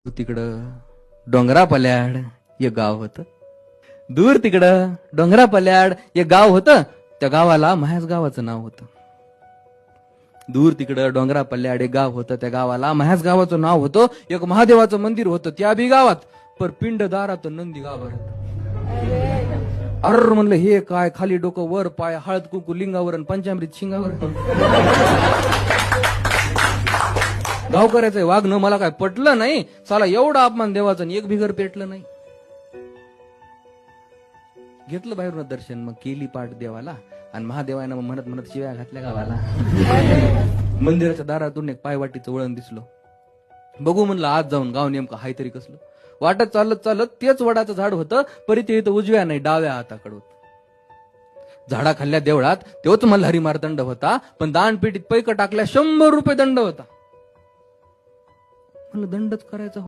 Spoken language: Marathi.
तिकडं डोंगरा पल्याड एक गाव होतं. दूर तिकडं डोंगरा पल्याड एक गाव होतं. त्या गावाला माझ्याच गावाचं नाव होतं. दूर तिकडं डोंगरा पल्याड एक गाव होतं. त्या गावाला माझ्याच गावाचं नाव होतं. एक महादेवाचं मंदिर होतं त्या बी गावात. पर पिंडदारात नंदी गाभाऱ्यात. अर म्हणलं हे काय, खाली डोकं वर पाय, हळद कुंकू लिंगावर आणि पंचामृत शिंगावर. गावकऱ्याचं वागणं मला काय पटलं नाही. साला एवढा अपमान देवाचा एक बिगर पेटलं नाही. घेतलं बाहेरून दर्शन, मग केली पाठ देवाला आणि महादेवानं मग म्हणत म्हणत शिव्या घातल्या गावाला. मंदिराच्या दारातून एक पायवाटीचं वळण दिसलं. बघू म्हणलं आज जाऊन गाव नेमकं हाय तरी कसलं. वाटत चालत चालत तेच वडाचं झाड होतं. परी ते इथं उजव्या नाही डाव्या हाताकडं होतं. झाडाखाल्ल्या देवळात तोच मल्हारी मारदंड होता. पण दानपेटीत पैक टाकल्या 100 रुपये दंड होता. म्हणलं दंडच करायचा.